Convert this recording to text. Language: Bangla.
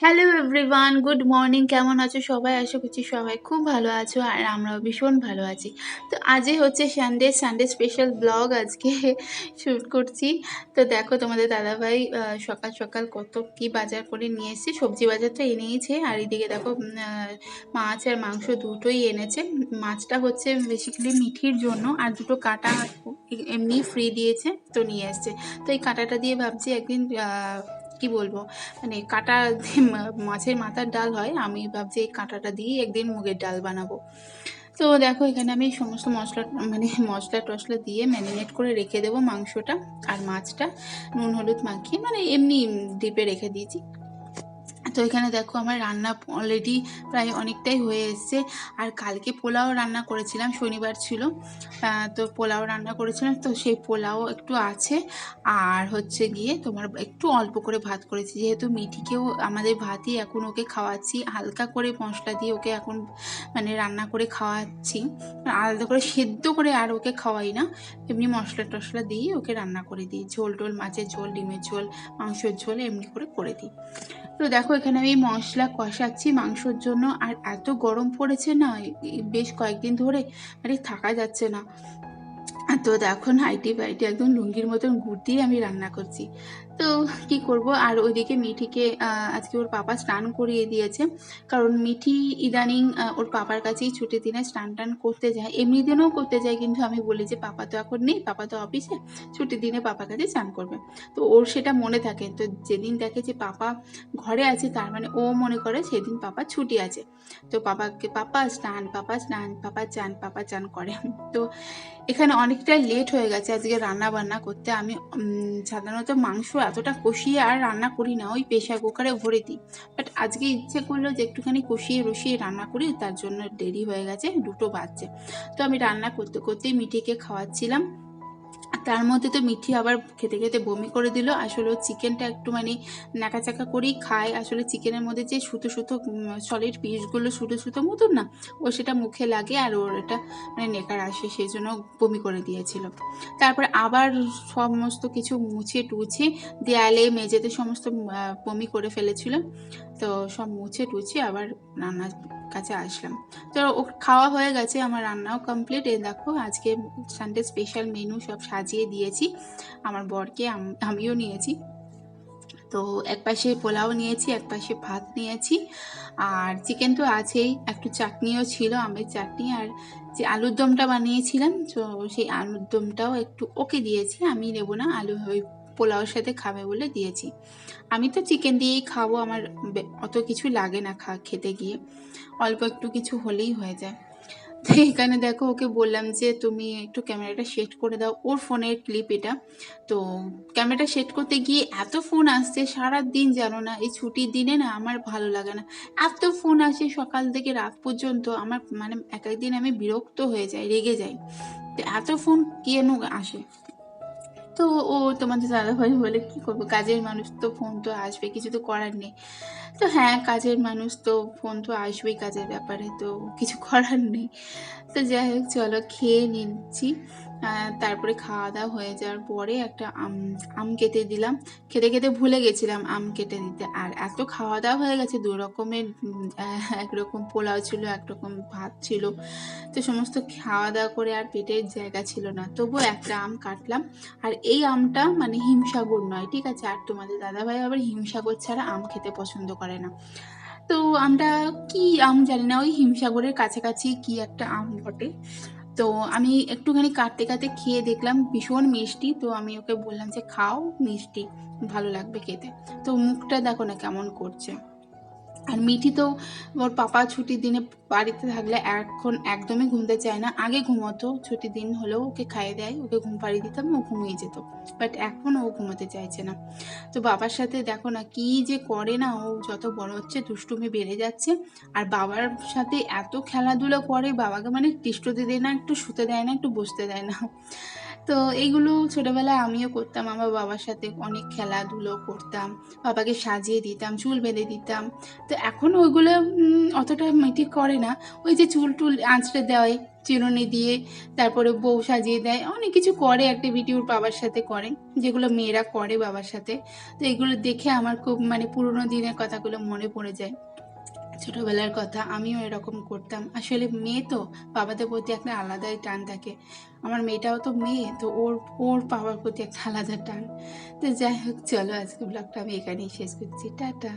Hello everyone, good morning. কেমন আছো সবাই? আশা করছি সবাই খুব ভালো আছো আর আমরাও ভীষণ ভালো আছি। তো আজই হচ্ছে সানডে স্পেশাল ব্লগ আজকে শ্যুট করছি। তো দেখো তোমাদের দাদাভাই সকাল সকাল কত কি বাজার করে নিয়ে এসেছে। সবজি বাজার তো এনেইছে আর এদিকে দেখো মাছ আর মাংস দুটোই এনেছে। মাছটা হচ্ছে বেসিক্যালি মিঠির জন্য আর দুটো কাঁটা এমনি ফ্রি দিয়েছে তো নিয়ে এসছে। তো এই কাঁটাটা দিয়ে ভাবছি একদিন কি বলবো, মানে কাঁটা মাছের মাথার ডাল হয়, আমি ভাবছি এই কাঁটাটা দিয়ে একদিন মুগের ডাল বানাবো। তো দেখো এখানে আমি সমস্ত মশলা মশলা টশলা দিয়ে ম্যারিনেট করে রেখে দেবো মাংসটা আর মাছটা, নুন হলুদ মাখিয়ে মানে এমনি ডিপে রেখে দিয়েছি। তো এখানে দেখো আমার রান্না অলরেডি প্রায় অনেকটাই হয়ে এসছে। আর কালকে পোলাও রান্না করেছিলাম, শনিবার ছিল, তো পোলাও রান্না করেছিলাম, তো সেই পোলাও একটু আছে। আর হচ্ছে গিয়ে তোমার একটু অল্প করে ভাত করেছি, যেহেতু মিঠিকেও আমাদের ভাতই এখন ওকে খাওয়াচ্ছি, হালকা করে মশলা দিয়ে ওকে এখন মানে রান্না করে খাওয়াচ্ছি। আলাদা করে সেদ্ধ করে আর ওকে খাওয়াই না, এমনি মশলা টশলা দিয়ে ওকে রান্না করে দিই, ঝোল টোল, মাছের ঝোল, ডিমের ঝোল, মাংসের ঝোল এমনি করে দিই। তো দেখো এখানে আমি মশলা কষাচ্ছি মাংসর জন্য। আর এত গরম পড়েছে না বেশ কয়েকদিন ধরে, মানে থাকা যাচ্ছে না। তো দেখো নাইটি ফাইটি একদম লুঙ্গির মতন দিয়ে আমি রান্না করছি। তো কি করব। আর ওইদিকে মিঠিকে আজকে ওর পাপা স্নান করিয়ে দিয়েছে, কারণ মিঠি ইদানিং ওর পাপার কাছেই ছুটির দিনে স্নান টান করতে যায়, এমনি দিনেও করতে যায়, কিন্তু আমি বলি যে পাপা তো এখন নেই, পাপা তো অফিসে, ছুটির দিনে পাপার কাছে স্নান করবে। তো ওর সেটা মনে থাকে, তো যেদিন দেখে যে পাপা ঘরে আছে তার মানে ও মনে করে সেদিন পাপা ছুটি আছে। তো পাপাকে পাপা স্নান, পাপা স্নান, পাপা চান করে। তো এখানে অনেকটাই লেট হয়ে গেছে আজকে রান্না বান্না করতে। আমি সাধারণত মাংস এতটা কষিয়ে আর রান্না করি না, ওই প্রেশার কুকারে ভরে দিই। বাট আজকে ইচ্ছে করলো যে একটুখানি কষিয়ে রসিয়ে রান্না করি, তার জন্য দেরি হয়ে গেছে, 2টো বাজছে। তো আমি রান্না করতে করতেই মিঠিকে খাওয়াচ্ছিলাম। তার মধ্যে তো মিঠি আবার খেতে খেতে বমি করে দিল। আসলে ও চিকেনটা একটু মানে নাকাচাকা করেই খায়, আসলে চিকেনের মধ্যে যে সুতো সুতো সলিড পিসগুলো সুতো সুতো মতন না, ও সেটা মুখে লাগে আর ওর এটা মানে নেকার আসে, সেই জন্য বমি করে দিয়েছিল। তারপর আবার সমস্ত কিছু মুছে টুছে দেয়ালে মেঝেতে সমস্ত বমি করে ফেলেছিল, তো সব মুছে টুছে আবার রান্নার কাছে আসলাম। তো ও খাওয়া হয়ে গেছে, আমার রান্নাও কমপ্লিট। এই দেখো আজকে সানডে স্পেশাল মেনু সব সাজিয়ে দিয়েছি আমার বরকে, আমিও নিয়েছি। তো এক পাশে পোলাও নিয়েছি, এক পাশে ভাত নিয়েছি, আর চিকেন তো আছেই, একটু চাটনিও ছিল, আমের চাটনি। আর যে আলুর দমটা বানিয়েছিলাম, তো সেই আলুর দমটাও একটু ওকে দিয়েছি, আমি নেবো না, আলু ওই পোলাওর সাথে খাবে বলে দিয়েছি। আমি তো চিকেন দিয়েই খাবো, আমার অত কিছু লাগে না খেতে গিয়ে, অল্প একটু কিছু হলেই হয়ে যায়। তো এখানে দেখো ওকে বললাম যে তুমি একটু ক্যামেরাটা সেট করে দাও, ওর ফোনের ক্লিপ এটা। তো ক্যামেরাটা সেট করতে গিয়ে এত ফোন আসছে সারা দিন, জানো না এই ছুটির দিনে না আমার ভালো লাগে না, এত ফোন আসে সকাল থেকে রাত পর্যন্ত, আমার মানে এক একদিন আমি বিরক্ত হয়ে যাই, রেগে যাই। তো এত ফোন কেন আসে? তো ও তোমাদের দাদাভাই বলে কি করবো, কাজের মানুষ তো ফোন তো আসবে, কিছু তো করার নেই। তো হ্যাঁ, কাজের মানুষ তো ফোন তো আসবেই কাজের ব্যাপারে, তো কিছু করার নেই। তো যাই হোক চলো খেয়ে নিচ্ছি। তারপরে খাওয়া দাওয়া হয়ে যাওয়ার পরে একটা আম কেটে দিলাম, খেতে খেতে ভুলে গেছিলাম আম কেটে দিতে। আর এত খাওয়া দাওয়া হয়ে গেছে, 2 রকমের একরকম পোলাও ছিল, একরকম ভাত ছিল, তো সমস্ত খাওয়া দাওয়া করে আর পেটের জায়গা ছিল না, তবুও একটা আম কাটলাম। আর এই আমটা মানে হিমসাগর নয়, ঠিক আছে, আর তোমাদের দাদাভাই আবার হিমসাগর ছাড়া আম খেতে পছন্দ করে না। তো আমরা কি আম জানি না, ওই হিমসাগরের কাছাকাছি কি একটা আম বটে। তো আমি একটুখানি কাটতে কাটতে খেয়ে দেখলাম ভীষণ মিষ্টি, তো আমি ওকে বললাম যে খাও, মিষ্টি, ভালো লাগবে খেতে। তো মুখটা দেখো না কেমন করছে। আর মিঠি তো ওর পাপা ছুটির দিনে বাড়িতে থাকলে এখন একদমই ঘুমতে চায় না, আগে ঘুমোতো, ছুটির দিন হলেও ওকে খাইয়ে দেয়, ওকে ঘুম পাড়িয়ে দিতাম, ও ঘুমিয়ে যেত। বাট এখন ও ঘুমোতে চাইছে না। তো বাবার সাথে দেখো না কি যে করে না, ও যত বড় হচ্ছে দুষ্টুমি বেড়ে যাচ্ছে। আর বাবার সাথে এত খেলাধুলো করে, বাবাকে মানে তিষ্ঠতে দেয় না, একটু শুতে দেয় না, একটু বসতে দেয় না। তো এইগুলো ছোটবেলায় আমিও করতাম, আমার বাবার সাথে অনেক খেলাধুলো করতাম, বাবাকে সাজিয়ে দিতাম, চুল বেঁধে দিতাম। তো এখন ওইগুলো অতটা মিটি করে না, ওই যে চুল টুল আঁচড়ে দেয়, চিরুনি দিয়ে তারপরে বউ সাজিয়ে দেয়, অনেক কিছু করে অ্যাক্টিভিটি ওর বাবার সাথে করে, যেগুলো মেয়েরা করে বাবার সাথে। তো এগুলো দেখে আমার খুব মানে পুরোনো দিনের কথাগুলো মনে পড়ে যায়, ছোটোবেলার কথা। আমিও এরকম করতাম। আসলে মেয়ে তো, বাবাদের প্রতি একটা আলাদাই টান থাকে। আমার মেয়েটাও তো মেয়ে, তো ওর ওর বাবার প্রতি একটা আলাদা টান। তো যাই হোক, চলো আজকে ব্লগটা আমি এখানেই শেষ করছি। টাটা।